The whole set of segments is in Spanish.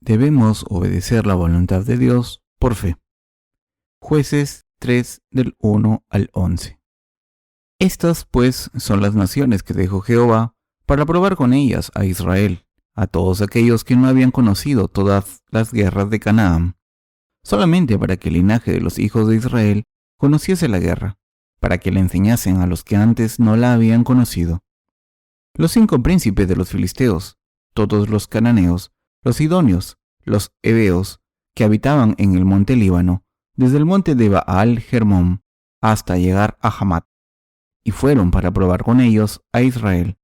Debemos obedecer la voluntad de Dios por fe. Jueces 3 del 1 al 11. Estas, pues, son las naciones que dejó Jehová para probar con ellas a Israel, a todos aquellos que no habían conocido todas las guerras de Canaán, solamente para que el linaje de los hijos de Israel conociese la guerra, para que la enseñasen a los que antes no la habían conocido. Los 5 príncipes de los filisteos, todos los cananeos, los sidonios, los heveos, que habitaban en el monte Líbano, desde el monte de Baal Hermón hasta llegar a Hamat, y fueron para probar con ellos a Israel,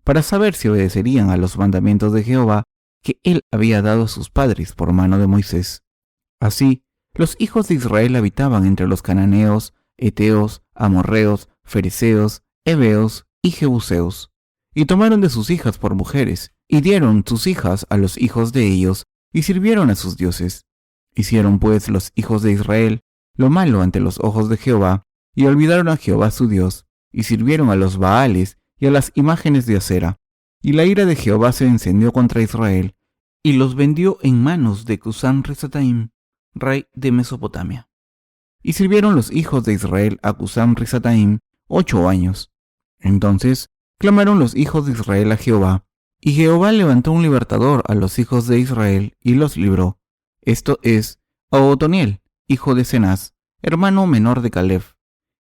para saber si obedecerían a los mandamientos de Jehová que él había dado a sus padres por mano de Moisés. Así, los hijos de Israel habitaban entre los cananeos, heteos, amorreos, fereceos, heveos y jebuseos, y tomaron de sus hijas por mujeres, y dieron sus hijas a los hijos de ellos, y sirvieron a sus dioses. Hicieron pues los hijos de Israel lo malo ante los ojos de Jehová, y olvidaron a Jehová su Dios, y sirvieron a los Baales y a las imágenes de acera. Y la ira de Jehová se encendió contra Israel, y los vendió en manos de Cusán-Risataim, rey de Mesopotamia. Y sirvieron los hijos de Israel a Cusán-Risataim 8 años. Entonces clamaron los hijos de Israel a Jehová, y Jehová levantó un libertador a los hijos de Israel y los libró. Esto es, a Otoniel, hijo de Cenaz, hermano menor de Caleb.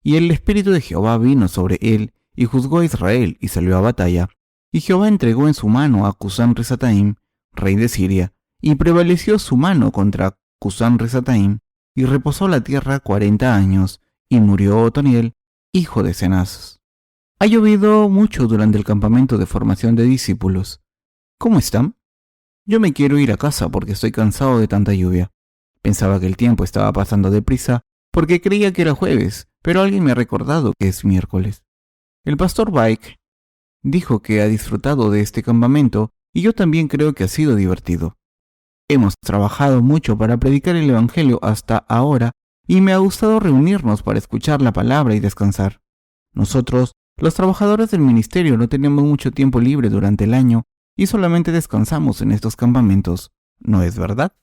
Y el espíritu de Jehová vino sobre él, y juzgó a Israel, y salió a batalla. Y Jehová entregó en su mano a Cusán-Risataim, rey de Siria, y prevaleció su mano contra Cusán-Risataim, y reposó la tierra 40 años, y murió Otoniel, hijo de Cenaz. Ha llovido mucho durante el campamento de formación de discípulos. ¿Cómo están? Yo me quiero ir a casa porque estoy cansado de tanta lluvia. Pensaba que el tiempo estaba pasando deprisa porque creía que era jueves, pero alguien me ha recordado que es miércoles. El pastor Bike dijo que ha disfrutado de este campamento y yo también creo que ha sido divertido. Hemos trabajado mucho para predicar el Evangelio hasta ahora y me ha gustado reunirnos para escuchar la palabra y descansar. Nosotros, los trabajadores del ministerio, no tenemos mucho tiempo libre durante el año y solamente descansamos en estos campamentos, ¿no es verdad?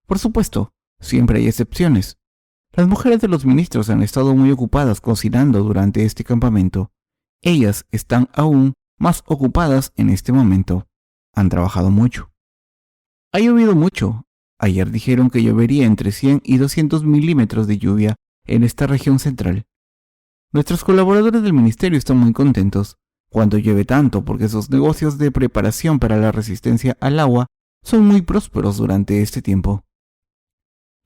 Por supuesto, siempre hay excepciones. Las mujeres de los ministros han estado muy ocupadas cocinando durante este campamento. Ellas están aún más ocupadas en este momento. Han trabajado mucho. Ha llovido mucho. Ayer dijeron que llovería entre 100 y 200 milímetros de lluvia en esta región central. Nuestros colaboradores del ministerio están muy contentos cuando llueve tanto porque sus negocios de preparación para la resistencia al agua son muy prósperos durante este tiempo.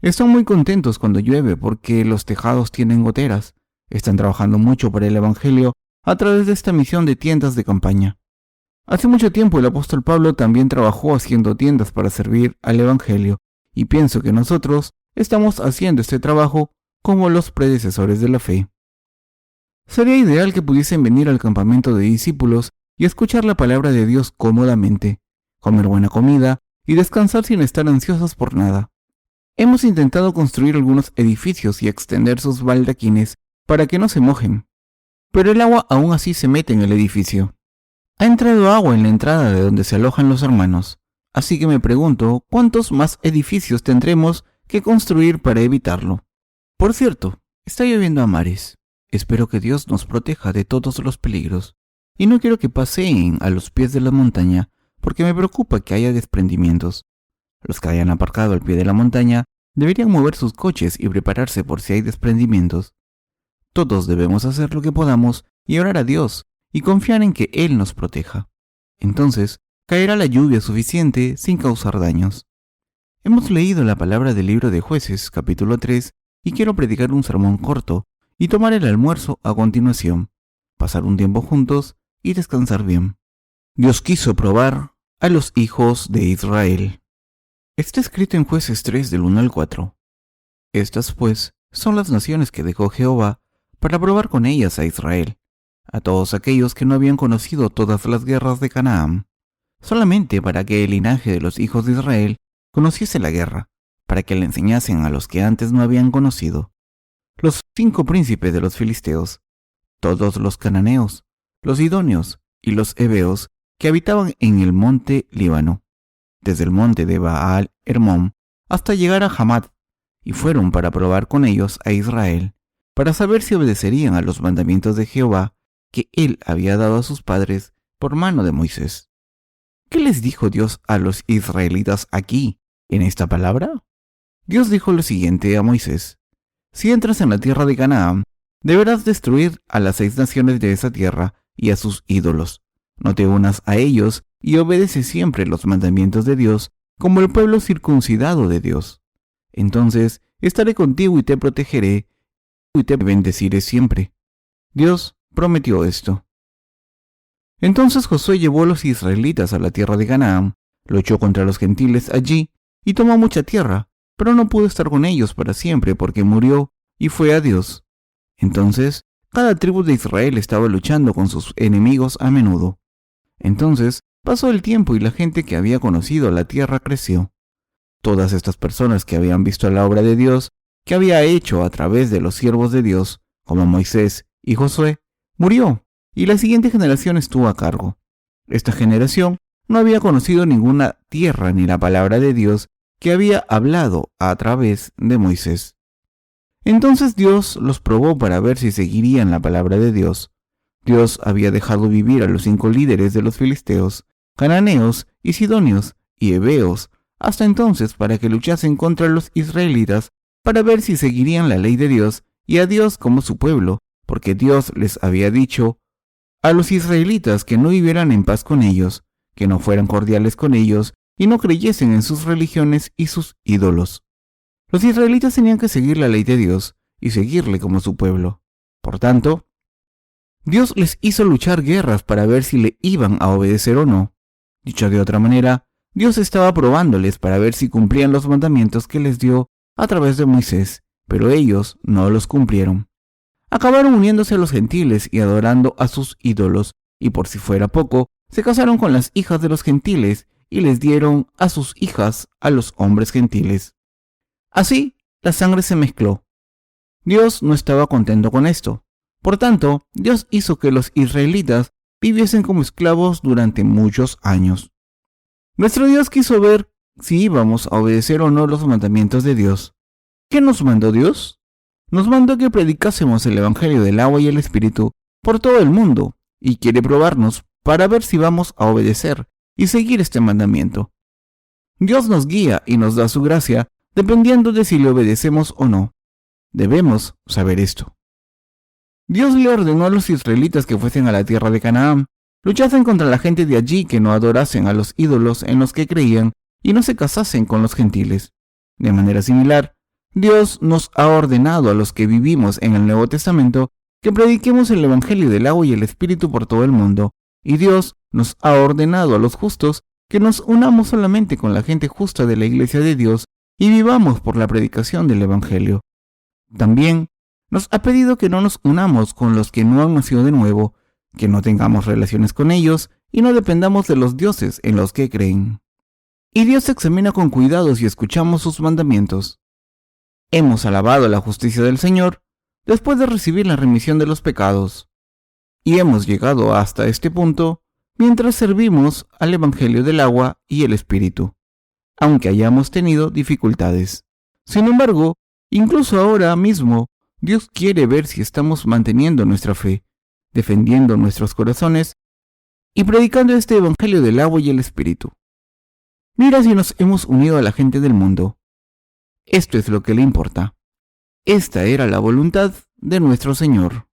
Están muy contentos cuando llueve porque los tejados tienen goteras. Están trabajando mucho para el Evangelio a través de esta misión de tiendas de campaña. Hace mucho tiempo el apóstol Pablo también trabajó haciendo tiendas para servir al Evangelio, y pienso que nosotros estamos haciendo este trabajo como los predecesores de la fe. Sería ideal que pudiesen venir al campamento de discípulos y escuchar la palabra de Dios cómodamente, comer buena comida y descansar sin estar ansiosos por nada. Hemos intentado construir algunos edificios y extender sus baldaquines para que no se mojen, pero el agua aún así se mete en el edificio. Ha entrado agua en la entrada de donde se alojan los hermanos, así que me pregunto cuántos más edificios tendremos que construir para evitarlo. Por cierto, está lloviendo a mares. Espero que Dios nos proteja de todos los peligros, y no quiero que paseen a los pies de la montaña, porque me preocupa que haya desprendimientos. Los que hayan aparcado al pie de la montaña deberían mover sus coches y prepararse por si hay desprendimientos. Todos debemos hacer lo que podamos y orar a Dios y confiar en que Él nos proteja. Entonces, caerá la lluvia suficiente sin causar daños. Hemos leído la palabra del libro de Jueces, capítulo 3, y quiero predicar un sermón corto y tomar el almuerzo a continuación, pasar un tiempo juntos y descansar bien. Dios quiso probar a los hijos de Israel. Está escrito en Jueces 3 del 1 al 4. Estas, pues, son las naciones que dejó Jehová para probar con ellas a Israel, a todos aquellos que no habían conocido todas las guerras de Canaán, solamente para que el linaje de los hijos de Israel conociese la guerra, para que le enseñasen a los que antes no habían conocido. Los 5 príncipes de los filisteos, todos los cananeos, los sidonios y los heveos que habitaban en el monte Líbano, desde el monte de Baal Hermón hasta llegar a Hamat, y fueron para probar con ellos a Israel, para saber si obedecerían a los mandamientos de Jehová que él había dado a sus padres por mano de Moisés. ¿Qué les dijo Dios a los israelitas aquí, en esta palabra? Dios dijo lo siguiente a Moisés: si entras en la tierra de Canaán, deberás destruir a las 6 naciones de esa tierra y a sus ídolos. No te unas a ellos y obedece siempre los mandamientos de Dios como el pueblo circuncidado de Dios. Entonces estaré contigo y te protegeré y te bendeciré siempre. Dios prometió esto. Entonces Josué llevó a los israelitas a la tierra de Canaán, luchó contra los gentiles allí y tomó mucha tierra, pero no pudo estar con ellos para siempre porque murió y fue a Dios. Entonces cada tribu de Israel estaba luchando con sus enemigos a menudo. Entonces pasó el tiempo y la gente que había conocido la tierra creció. Todas estas personas que habían visto la obra de Dios que había hecho a través de los siervos de Dios, como Moisés y Josué, murió, y la siguiente generación estuvo a cargo. Esta generación no había conocido ninguna tierra ni la palabra de Dios que había hablado a través de Moisés. Entonces Dios los probó para ver si seguirían la palabra de Dios. Dios había dejado vivir a los 5 líderes de los filisteos, cananeos y sidonios y heveos hasta entonces para que luchasen contra los israelitas para ver si seguirían la ley de Dios y a Dios como su pueblo, porque Dios les había dicho a los israelitas que no vivieran en paz con ellos, que no fueran cordiales con ellos y no creyesen en sus religiones y sus ídolos. Los israelitas tenían que seguir la ley de Dios y seguirle como su pueblo. Por tanto, Dios les hizo luchar guerras para ver si le iban a obedecer o no. Dicho de otra manera, Dios estaba probándoles para ver si cumplían los mandamientos que les dio a través de Moisés, pero ellos no los cumplieron. Acabaron uniéndose a los gentiles y adorando a sus ídolos, y por si fuera poco, se casaron con las hijas de los gentiles y les dieron a sus hijas a los hombres gentiles. Así, la sangre se mezcló. Dios no estaba contento con esto. Por tanto, Dios hizo que los israelitas viviesen como esclavos durante muchos años. Nuestro Dios quiso ver si íbamos a obedecer o no los mandamientos de Dios. ¿Qué nos mandó Dios? Nos mandó que predicásemos el Evangelio del agua y el Espíritu por todo el mundo, y quiere probarnos para ver si vamos a obedecer y seguir este mandamiento. Dios nos guía y nos da su gracia dependiendo de si le obedecemos o no. Debemos saber esto. Dios le ordenó a los israelitas que fuesen a la tierra de Canaán, luchasen contra la gente de allí que no adorasen a los ídolos en los que creían y no se casasen con los gentiles. De manera similar, Dios nos ha ordenado a los que vivimos en el Nuevo Testamento que prediquemos el Evangelio del agua y el Espíritu por todo el mundo, y Dios nos ha ordenado a los justos que nos unamos solamente con la gente justa de la Iglesia de Dios y vivamos por la predicación del Evangelio. También nos ha pedido que no nos unamos con los que no han nacido de nuevo, que no tengamos relaciones con ellos y no dependamos de los dioses en los que creen. Y Dios examina con cuidado si escuchamos sus mandamientos. Hemos alabado la justicia del Señor después de recibir la remisión de los pecados. Y hemos llegado hasta este punto mientras servimos al Evangelio del agua y el Espíritu, aunque hayamos tenido dificultades. Sin embargo, incluso ahora mismo, Dios quiere ver si estamos manteniendo nuestra fe, defendiendo nuestros corazones y predicando este Evangelio del agua y el Espíritu. Mira si nos hemos unido a la gente del mundo. Esto es lo que le importa. Esta era la voluntad de nuestro Señor.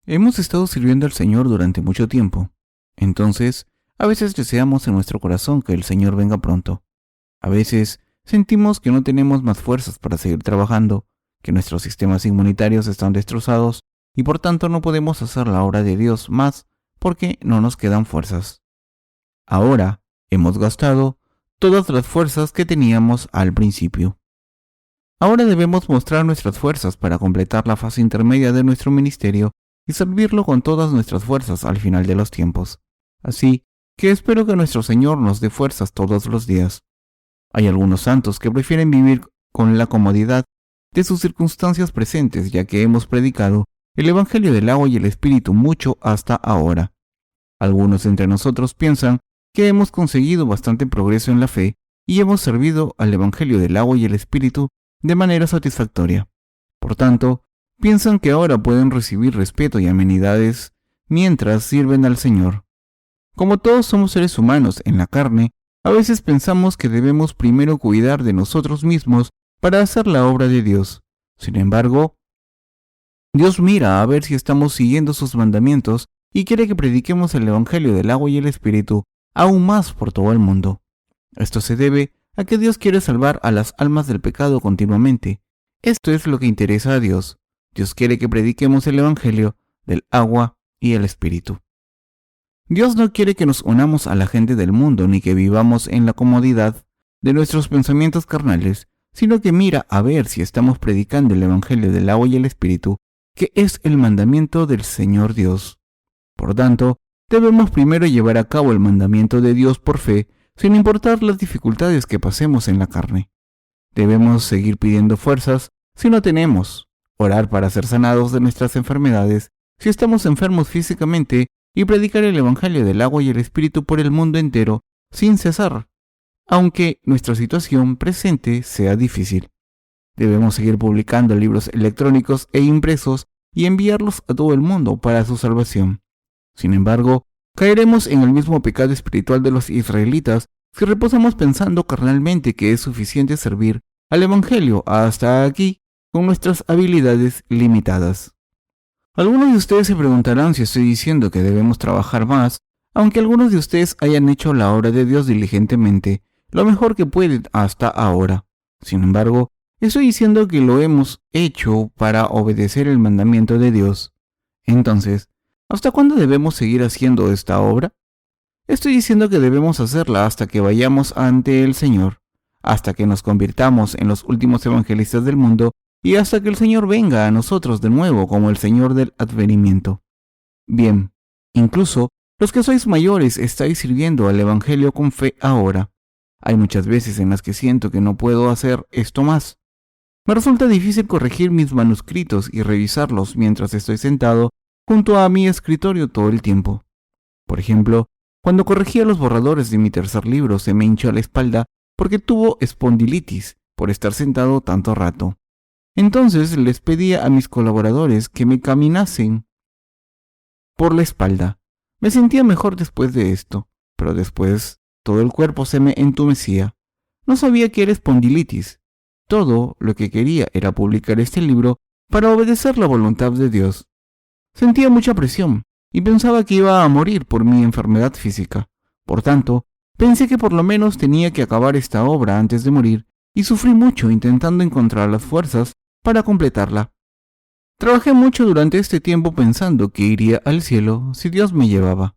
Hemos estado sirviendo al Señor durante mucho tiempo. Entonces, a veces deseamos en nuestro corazón que el Señor venga pronto. A veces sentimos que no tenemos más fuerzas para seguir trabajando, que nuestros sistemas inmunitarios están destrozados y por tanto no podemos hacer la obra de Dios más porque no nos quedan fuerzas. Ahora hemos gastado todas las fuerzas que teníamos al principio. Ahora debemos mostrar nuestras fuerzas para completar la fase intermedia de nuestro ministerio y servirlo con todas nuestras fuerzas al final de los tiempos. Así que espero que nuestro Señor nos dé fuerzas todos los días. Hay algunos santos que prefieren vivir con la comodidad de sus circunstancias presentes, ya que hemos predicado el Evangelio del agua y el Espíritu mucho hasta ahora. Algunos entre nosotros piensan que hemos conseguido bastante progreso en la fe y hemos servido al Evangelio del agua y el Espíritu de manera satisfactoria. Por tanto, piensan que ahora pueden recibir respeto y amenidades mientras sirven al Señor. Como todos somos seres humanos en la carne, a veces pensamos que debemos primero cuidar de nosotros mismos para hacer la obra de Dios. Sin embargo, Dios mira a ver si estamos siguiendo sus mandamientos y quiere que prediquemos el Evangelio del agua y el Espíritu aún más por todo el mundo. Esto se debe a que Dios quiere salvar a las almas del pecado continuamente. Esto es lo que interesa a Dios. Dios quiere que prediquemos el Evangelio del agua y el Espíritu. Dios no quiere que nos unamos a la gente del mundo ni que vivamos en la comodidad de nuestros pensamientos carnales, sino que mira a ver si estamos predicando el Evangelio del agua y el Espíritu, que es el mandamiento del Señor Dios. Por tanto, debemos primero llevar a cabo el mandamiento de Dios por fe, sin importar las dificultades que pasemos en la carne. Debemos seguir pidiendo fuerzas si no tenemos, orar para ser sanados de nuestras enfermedades si estamos enfermos físicamente y predicar el Evangelio del agua y el Espíritu por el mundo entero sin cesar, aunque nuestra situación presente sea difícil. Debemos seguir publicando libros electrónicos e impresos y enviarlos a todo el mundo para su salvación. Sin embargo, caeremos en el mismo pecado espiritual de los israelitas si reposamos pensando carnalmente que es suficiente servir al Evangelio hasta aquí con nuestras habilidades limitadas. Algunos de ustedes se preguntarán si estoy diciendo que debemos trabajar más, aunque algunos de ustedes hayan hecho la obra de Dios diligentemente, lo mejor que pueden hasta ahora. Sin embargo, estoy diciendo que lo hemos hecho para obedecer el mandamiento de Dios. Entonces, ¿hasta cuándo debemos seguir haciendo esta obra? Estoy diciendo que debemos hacerla hasta que vayamos ante el Señor, hasta que nos convirtamos en los últimos evangelistas del mundo y hasta que el Señor venga a nosotros de nuevo como el Señor del advenimiento. Bien, incluso los que sois mayores estáis sirviendo al Evangelio con fe ahora. Hay muchas veces en las que siento que no puedo hacer esto más. Me resulta difícil corregir mis manuscritos y revisarlos mientras estoy sentado junto a mi escritorio todo el tiempo. Por ejemplo, cuando corregía los borradores de mi tercer libro se me hinchó la espalda porque tuvo espondilitis por estar sentado tanto rato. Entonces les pedía a mis colaboradores que me caminasen por la espalda. Me sentía mejor después de esto, pero después todo el cuerpo se me entumecía. No sabía que era espondilitis. Todo lo que quería era publicar este libro para obedecer la voluntad de Dios. Sentía mucha presión y pensaba que iba a morir por mi enfermedad física. Por tanto, pensé que por lo menos tenía que acabar esta obra antes de morir y sufrí mucho intentando encontrar las fuerzas para completarla. Trabajé mucho durante este tiempo pensando que iría al cielo si Dios me llevaba.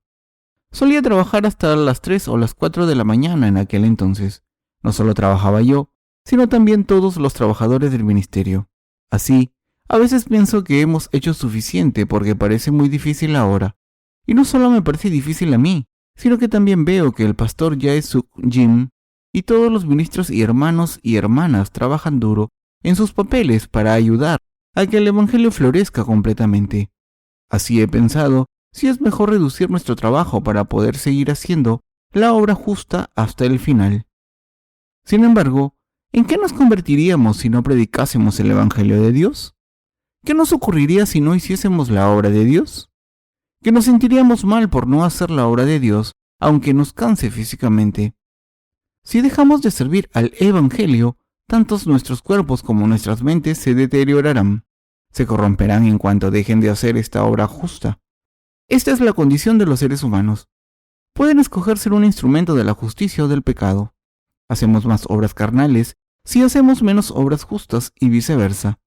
Solía trabajar hasta las 3 o las 4 de la mañana en aquel entonces. No solo trabajaba yo, sino también todos los trabajadores del ministerio. Así, a veces pienso que hemos hecho suficiente porque parece muy difícil ahora. Y no solo me parece difícil a mí, sino que también veo que el pastor Jae-suk Jim y todos los ministros y hermanas trabajan duro en sus papeles para ayudar a que el Evangelio florezca completamente. Así he pensado si es mejor reducir nuestro trabajo para poder seguir haciendo la obra justa hasta el final. Sin embargo, ¿en qué nos convertiríamos si no predicásemos el Evangelio de Dios? ¿Qué nos ocurriría si no hiciésemos la obra de Dios? Que nos sentiríamos mal por no hacer la obra de Dios, aunque nos canse físicamente. Si dejamos de servir al Evangelio, tanto nuestros cuerpos como nuestras mentes se deteriorarán, se corromperán en cuanto dejen de hacer esta obra justa. Esta es la condición de los seres humanos. Pueden escoger ser un instrumento de la justicia o del pecado. Hacemos más obras carnales si hacemos menos obras justas y viceversa.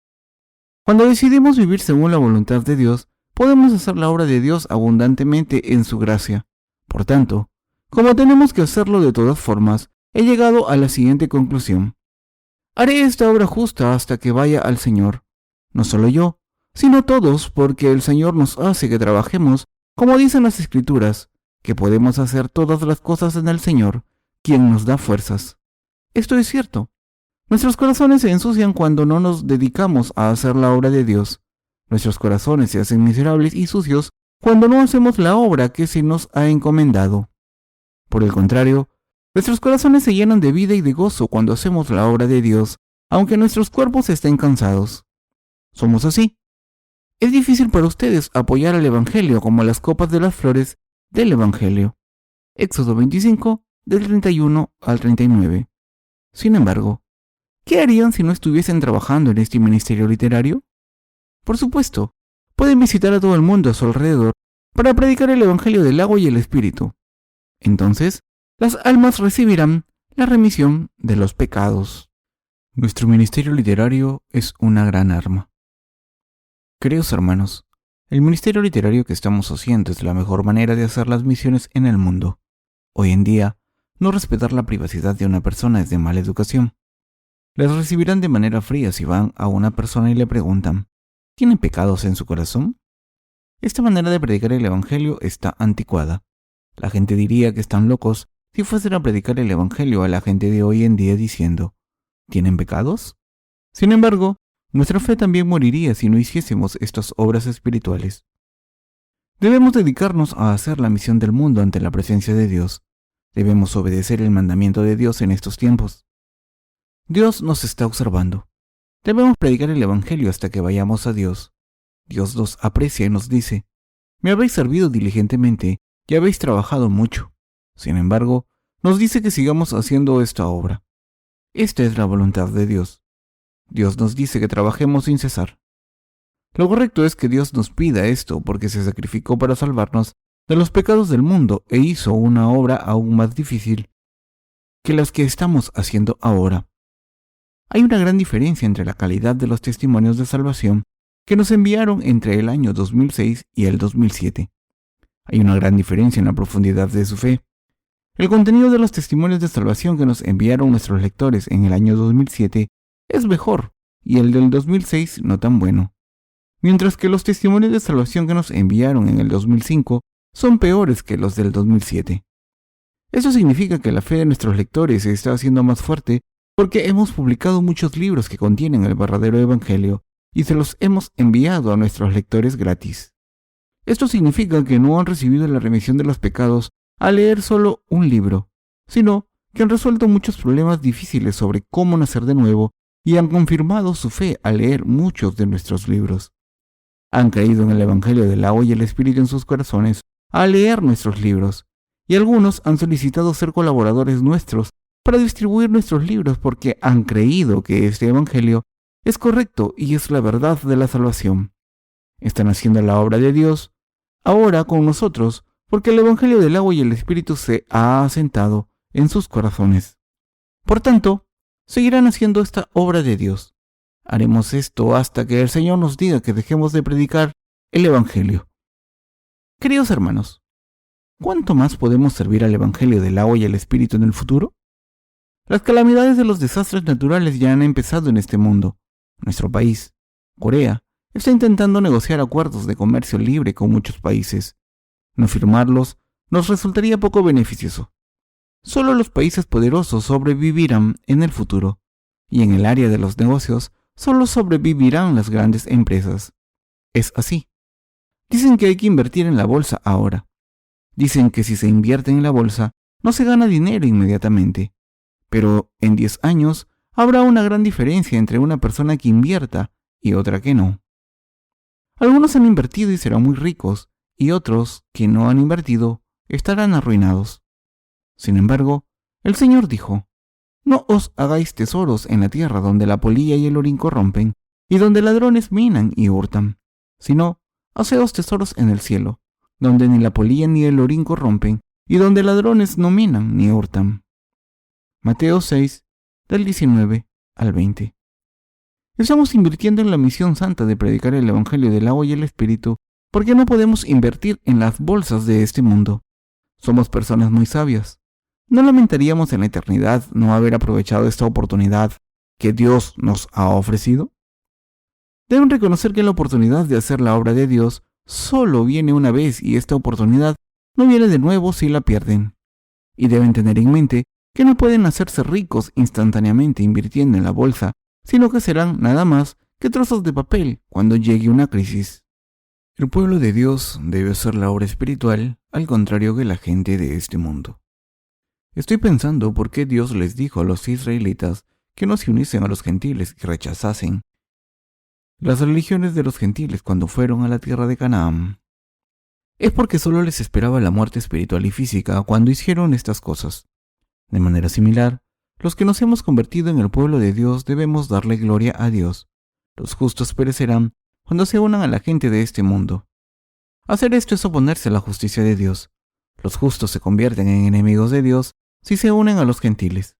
Cuando decidimos vivir según la voluntad de Dios, podemos hacer la obra de Dios abundantemente en su gracia. Por tanto, como tenemos que hacerlo de todas formas, he llegado a la siguiente conclusión. Haré esta obra justa hasta que vaya al Señor. No solo yo, sino todos, porque el Señor nos hace que trabajemos, como dicen las Escrituras, que podemos hacer todas las cosas en el Señor, quien nos da fuerzas. Esto es cierto. Nuestros corazones se ensucian cuando no nos dedicamos a hacer la obra de Dios. Nuestros corazones se hacen miserables y sucios cuando no hacemos la obra que se nos ha encomendado. Por el contrario, Nuestros corazones se llenan de vida y de gozo cuando hacemos la obra de Dios, aunque nuestros cuerpos estén cansados. Somos así. Es difícil para ustedes apoyar al Evangelio como las copas de las flores del Evangelio. Éxodo 25, del 31 al 39. Sin embargo, ¿qué harían si no estuviesen trabajando en este ministerio literario? Por supuesto, pueden visitar a todo el mundo a su alrededor para predicar el Evangelio del agua y el Espíritu. Entonces, las almas recibirán la remisión de los pecados. Nuestro ministerio literario es una gran arma. Queridos hermanos, el ministerio literario que estamos haciendo es la mejor manera de hacer las misiones en el mundo. Hoy en día, no respetar la privacidad de una persona es de mala educación. Les recibirán de manera fría si van a una persona y le preguntan, ¿tienen pecados en su corazón? Esta manera de predicar el Evangelio está anticuada. La gente diría que están locos si fuesen a predicar el Evangelio a la gente de hoy en día diciendo, ¿tienen pecados? Sin embargo, nuestra fe también moriría si no hiciésemos estas obras espirituales. Debemos dedicarnos a hacer la misión del mundo ante la presencia de Dios. Debemos obedecer el mandamiento de Dios en estos tiempos. Dios nos está observando. Debemos predicar el Evangelio hasta que vayamos a Dios. Dios nos aprecia y nos dice, me habéis servido diligentemente y habéis trabajado mucho. Sin embargo, nos dice que sigamos haciendo esta obra. Esta es la voluntad de Dios. Dios nos dice que trabajemos sin cesar. Lo correcto es que Dios nos pida esto porque se sacrificó para salvarnos de los pecados del mundo e hizo una obra aún más difícil que las que estamos haciendo ahora. Hay una gran diferencia entre la calidad de los testimonios de salvación que nos enviaron entre el año 2006 y el 2007. Hay una gran diferencia en la profundidad de su fe. El contenido de los testimonios de salvación que nos enviaron nuestros lectores en el año 2007 es mejor y el del 2006 no tan bueno, mientras que los testimonios de salvación que nos enviaron en el 2005 son peores que los del 2007. Eso significa que la fe de nuestros lectores se está haciendo más fuerte porque hemos publicado muchos libros que contienen el verdadero Evangelio y se los hemos enviado a nuestros lectores gratis. Esto significa que no han recibido la remisión de los pecados al leer solo un libro, sino que han resuelto muchos problemas difíciles sobre cómo nacer de nuevo y han confirmado su fe al leer muchos de nuestros libros. Han creído en el Evangelio del agua y el Espíritu en sus corazones al leer nuestros libros, y algunos han solicitado ser colaboradores nuestros para distribuir nuestros libros porque han creído que este Evangelio es correcto y es la verdad de la salvación. Están haciendo la obra de Dios ahora con nosotros porque el Evangelio del agua y el Espíritu se ha asentado en sus corazones. Por tanto, seguirán haciendo esta obra de Dios. Haremos esto hasta que el Señor nos diga que dejemos de predicar el Evangelio. Queridos hermanos, ¿cuánto más podemos servir al Evangelio del agua y el Espíritu en el futuro? Las calamidades de los desastres naturales ya han empezado en este mundo. Nuestro país, Corea, está intentando negociar acuerdos de comercio libre con muchos países. No firmarlos nos resultaría poco beneficioso. Solo los países poderosos sobrevivirán en el futuro, y en el área de los negocios solo sobrevivirán las grandes empresas. Es así. Dicen que hay que invertir en la bolsa ahora. Dicen que si se invierte en la bolsa, no se gana dinero inmediatamente. Pero en 10 años habrá una gran diferencia entre una persona que invierta y otra que no. Algunos han invertido y serán muy ricos, y otros que no han invertido estarán arruinados. Sin embargo, el Señor dijo, no os hagáis tesoros en la tierra donde la polilla y el orín corrompen, y donde ladrones minan y hurtan, sino haceos tesoros en el cielo, donde ni la polilla ni el orín corrompen, y donde ladrones no minan ni hurtan. Mateo 6, del 19 al 20. Estamos invirtiendo en la misión santa de predicar el Evangelio del agua y el Espíritu, porque no podemos invertir en las bolsas de este mundo. Somos personas muy sabias. ¿No lamentaríamos en la eternidad no haber aprovechado esta oportunidad que Dios nos ha ofrecido? Deben reconocer que la oportunidad de hacer la obra de Dios solo viene una vez y esta oportunidad no viene de nuevo si la pierden. Y deben tener en mente que no pueden hacerse ricos instantáneamente invirtiendo en la bolsa, sino que serán nada más que trozos de papel cuando llegue una crisis. El pueblo de Dios debe hacer la obra espiritual al contrario que la gente de este mundo. Estoy pensando por qué Dios les dijo a los israelitas que no se uniesen a los gentiles y rechazasen las religiones de los gentiles cuando fueron a la tierra de Canaán. Es porque solo les esperaba la muerte espiritual y física cuando hicieron estas cosas. De manera similar, los que nos hemos convertido en el pueblo de Dios debemos darle gloria a Dios. Los justos perecerán cuando se unan a la gente de este mundo. Hacer esto es oponerse a la justicia de Dios. Los justos se convierten en enemigos de Dios si se unen a los gentiles.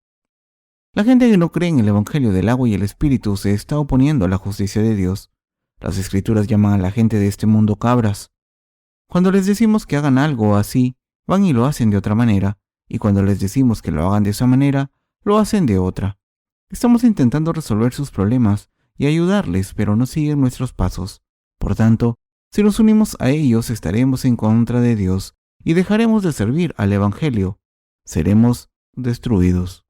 La gente que no cree en el Evangelio del agua y el Espíritu se está oponiendo a la justicia de Dios. Las Escrituras llaman a la gente de este mundo cabras. Cuando les decimos que hagan algo así, van y lo hacen de otra manera, y cuando les decimos que lo hagan de esa manera, lo hacen de otra. Estamos intentando resolver sus problemas y ayudarles, pero no siguen nuestros pasos. Por tanto, si nos unimos a ellos, estaremos en contra de Dios y dejaremos de servir al Evangelio. Seremos destruidos.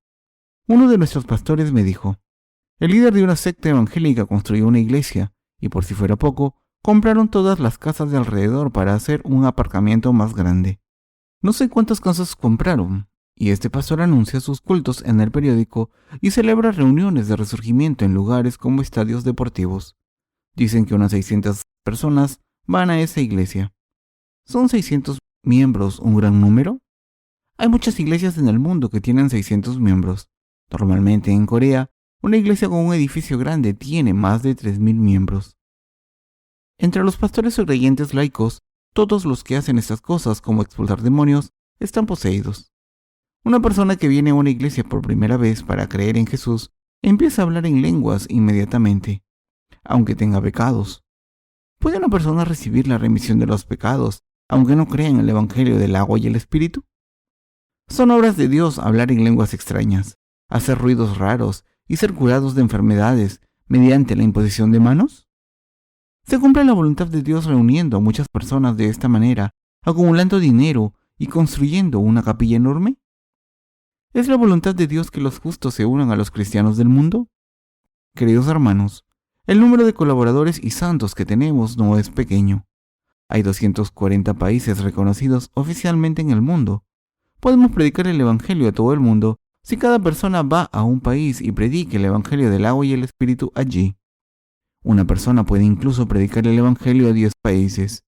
Uno de nuestros pastores me dijo, el líder de una secta evangélica construyó una iglesia y, por si fuera poco, compraron todas las casas de alrededor para hacer un aparcamiento más grande. No sé cuántas casas compraron, y este pastor anuncia sus cultos en el periódico y celebra reuniones de resurgimiento en lugares como estadios deportivos. Dicen que unas 600 personas van a esa iglesia. ¿Son 600 miembros un gran número? Hay muchas iglesias en el mundo que tienen 600 miembros. Normalmente en Corea, una iglesia con un edificio grande tiene más de 3.000 miembros. Entre los pastores o creyentes laicos, todos los que hacen estas cosas, como expulsar demonios, están poseídos. Una persona que viene a una iglesia por primera vez para creer en Jesús empieza a hablar en lenguas inmediatamente, aunque tenga pecados. ¿Puede una persona recibir la remisión de los pecados, aunque no crea en el Evangelio del agua y el Espíritu? Son obras de Dios hablar en lenguas extrañas, hacer ruidos raros y ser curados de enfermedades mediante la imposición de manos. ¿Se cumple la voluntad de Dios reuniendo a muchas personas de esta manera, acumulando dinero y construyendo una capilla enorme? ¿Es la voluntad de Dios que los justos se unan a los cristianos del mundo? Queridos hermanos, el número de colaboradores y santos que tenemos no es pequeño. Hay 240 países reconocidos oficialmente en el mundo. Podemos predicar el Evangelio a todo el mundo si cada persona va a un país y predique el Evangelio del agua y el Espíritu allí. Una persona puede incluso predicar el Evangelio a 10 países.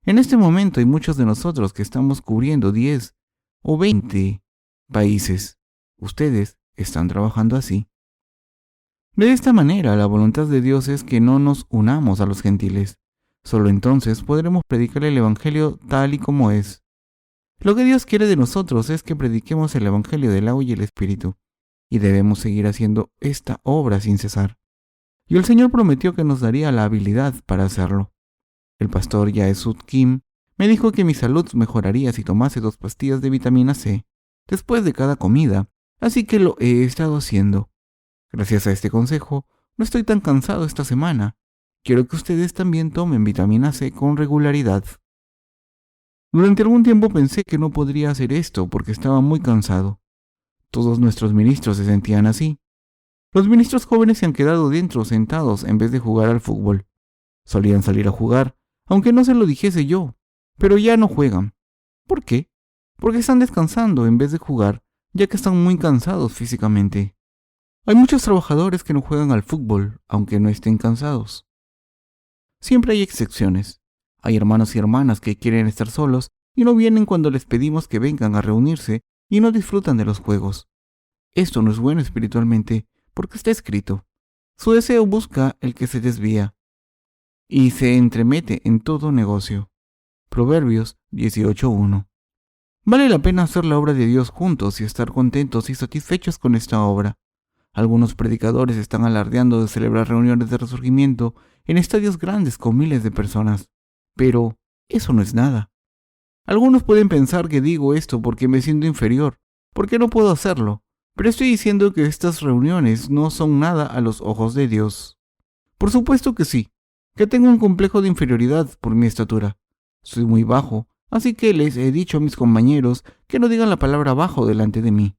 En este momento hay muchos de nosotros que estamos cubriendo 10 o 20 países. Ustedes están trabajando así. De esta manera, la voluntad de Dios es que no nos unamos a los gentiles. Solo entonces podremos predicar el Evangelio tal y como es. Lo que Dios quiere de nosotros es que prediquemos el Evangelio del agua y el Espíritu, y debemos seguir haciendo esta obra sin cesar. Y el Señor prometió que nos daría la habilidad para hacerlo. El pastor Jae-Suk Kim me dijo que mi salud mejoraría si tomase 2 pastillas de vitamina C después de cada comida, así que lo he estado haciendo. Gracias a este consejo, no estoy tan cansado esta semana. Quiero que ustedes también tomen vitamina C con regularidad. Durante algún tiempo pensé que no podría hacer esto porque estaba muy cansado. Todos nuestros ministros se sentían así. Los ministros jóvenes se han quedado dentro sentados en vez de jugar al fútbol. Solían salir a jugar, aunque no se lo dijese yo, pero ya no juegan. ¿Por qué? Porque están descansando en vez de jugar, ya que están muy cansados físicamente. Hay muchos trabajadores que no juegan al fútbol, aunque no estén cansados. Siempre hay excepciones. Hay hermanos y hermanas que quieren estar solos y no vienen cuando les pedimos que vengan a reunirse y no disfrutan de los juegos. Esto no es bueno espiritualmente, porque está escrito: su deseo busca el que se desvía y se entremete en todo negocio. Proverbios 18:1. Vale la pena hacer la obra de Dios juntos y estar contentos y satisfechos con esta obra. Algunos predicadores están alardeando de celebrar reuniones de resurgimiento en estadios grandes con miles de personas, pero eso no es nada. Algunos pueden pensar que digo esto porque me siento inferior, porque no puedo hacerlo, pero estoy diciendo que estas reuniones no son nada a los ojos de Dios. Por supuesto que sí, que tengo un complejo de inferioridad por mi estatura. Soy muy bajo, así que les he dicho a mis compañeros que no digan la palabra bajo delante de mí.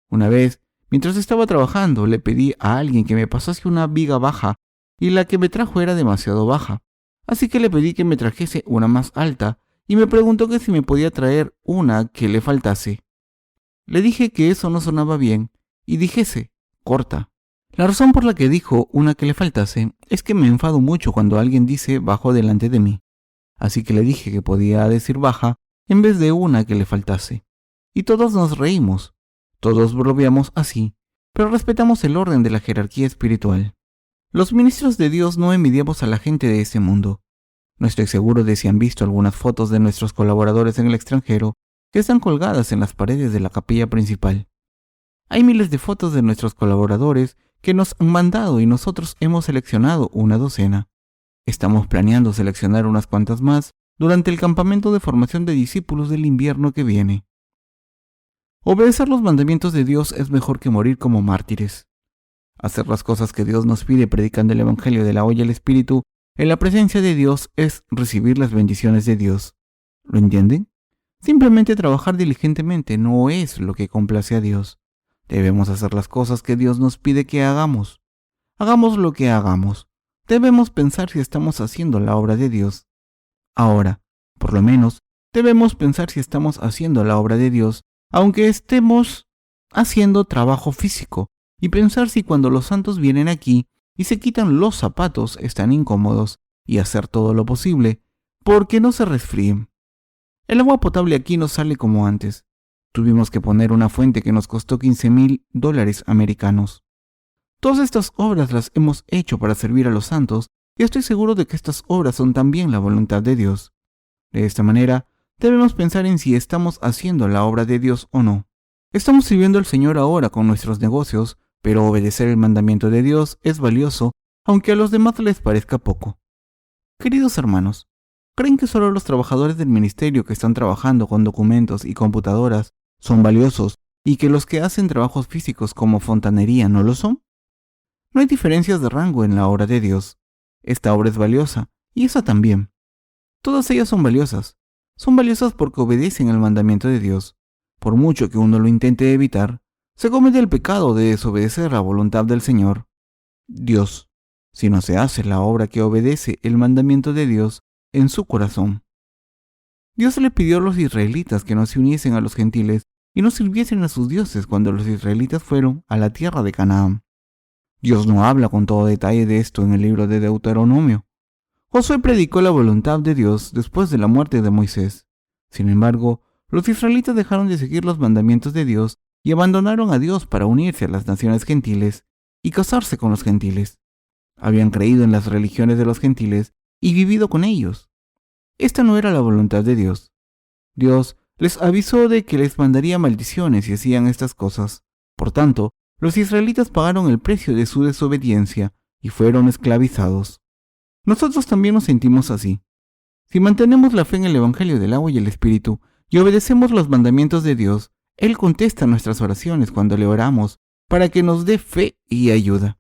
Una vez, mientras estaba trabajando, le pedí a alguien que me pasase una viga baja y la que me trajo era demasiado baja, así que le pedí que me trajese una más alta y me preguntó que si me podía traer una que le faltase. Le dije que eso no sonaba bien y dijese, corta. La razón por la que dijo una que le faltase es que me enfado mucho cuando alguien dice bajo delante de mí. Así que le dije que podía decir baja en vez de una que le faltase. Y todos nos reímos. Todos bromeamos así, pero respetamos el orden de la jerarquía espiritual. Los ministros de Dios no envidiamos a la gente de ese mundo. No estoy seguro de si han visto algunas fotos de nuestros colaboradores en el extranjero que están colgadas en las paredes de la capilla principal. Hay miles de fotos de nuestros colaboradores que nos han mandado y nosotros hemos seleccionado una docena. Estamos planeando seleccionar unas cuantas más durante el campamento de formación de discípulos del invierno que viene. Obedecer los mandamientos de Dios es mejor que morir como mártires. Hacer las cosas que Dios nos pide predicando el Evangelio del agua y el Espíritu en la presencia de Dios es recibir las bendiciones de Dios. ¿Lo entienden? Simplemente trabajar diligentemente no es lo que complace a Dios. Debemos hacer las cosas que Dios nos pide que hagamos. Hagamos lo que hagamos. Debemos pensar si estamos haciendo la obra de Dios. Ahora, por lo menos, debemos pensar si estamos haciendo la obra de Dios, aunque estemos haciendo trabajo físico, y pensar si cuando los santos vienen aquí y se quitan los zapatos están incómodos, y hacer todo lo posible porque no se resfríen. El agua potable aquí no sale como antes. Tuvimos que poner una fuente que nos costó $15,000 americanos. Todas estas obras las hemos hecho para servir a los santos y estoy seguro de que estas obras son también la voluntad de Dios. De esta manera, debemos pensar en si estamos haciendo la obra de Dios o no. Estamos sirviendo al Señor ahora con nuestros negocios, pero obedecer el mandamiento de Dios es valioso, aunque a los demás les parezca poco. Queridos hermanos, ¿creen que solo los trabajadores del ministerio que están trabajando con documentos y computadoras son valiosos y que los que hacen trabajos físicos como fontanería no lo son? No hay diferencias de rango en la obra de Dios. Esta obra es valiosa y esa también. Todas ellas son valiosas. Son valiosas porque obedecen al mandamiento de Dios. Por mucho que uno lo intente evitar, se comete el pecado de desobedecer la voluntad del Señor, Dios, si no se hace la obra que obedece el mandamiento de Dios en su corazón. Dios le pidió a los israelitas que no se uniesen a los gentiles y no sirviesen a sus dioses cuando los israelitas fueron a la tierra de Canaán. Dios no habla con todo detalle de esto en el libro de Deuteronomio. Josué predicó la voluntad de Dios después de la muerte de Moisés. Sin embargo, los israelitas dejaron de seguir los mandamientos de Dios y abandonaron a Dios para unirse a las naciones gentiles y casarse con los gentiles. Habían creído en las religiones de los gentiles y vivido con ellos. Esta no era la voluntad de Dios. Dios les avisó de que les mandaría maldiciones si hacían estas cosas. Por tanto, los israelitas pagaron el precio de su desobediencia y fueron esclavizados. Nosotros también nos sentimos así. Si mantenemos la fe en el Evangelio del agua y el Espíritu y obedecemos los mandamientos de Dios, Él contesta nuestras oraciones cuando le oramos para que nos dé fe y ayuda.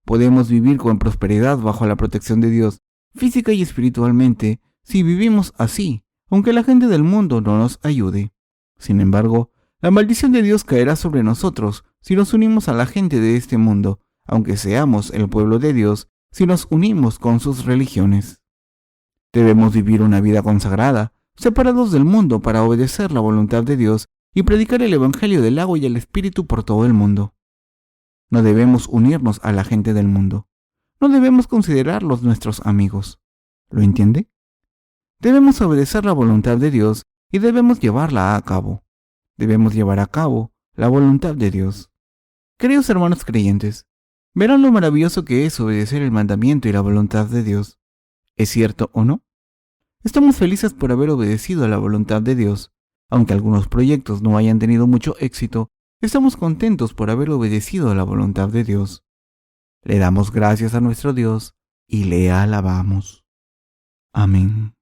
Podemos vivir con prosperidad bajo la protección de Dios, física y espiritualmente, si vivimos así, aunque la gente del mundo no nos ayude. Sin embargo, la maldición de Dios caerá sobre nosotros si nos unimos a la gente de este mundo, aunque seamos el pueblo de Dios, si nos unimos con sus religiones. Debemos vivir una vida consagrada, separados del mundo para obedecer la voluntad de Dios y predicar el Evangelio del agua y el Espíritu por todo el mundo. No debemos unirnos a la gente del mundo. No debemos considerarlos nuestros amigos. ¿Lo entiende? Debemos obedecer la voluntad de Dios y debemos llevarla a cabo. Debemos llevar a cabo la voluntad de Dios. Queridos hermanos creyentes, verán lo maravilloso que es obedecer el mandamiento y la voluntad de Dios. ¿Es cierto o no? Estamos felices por haber obedecido a la voluntad de Dios. Aunque algunos proyectos no hayan tenido mucho éxito, estamos contentos por haber obedecido a la voluntad de Dios. Le damos gracias a nuestro Dios y le alabamos. Amén.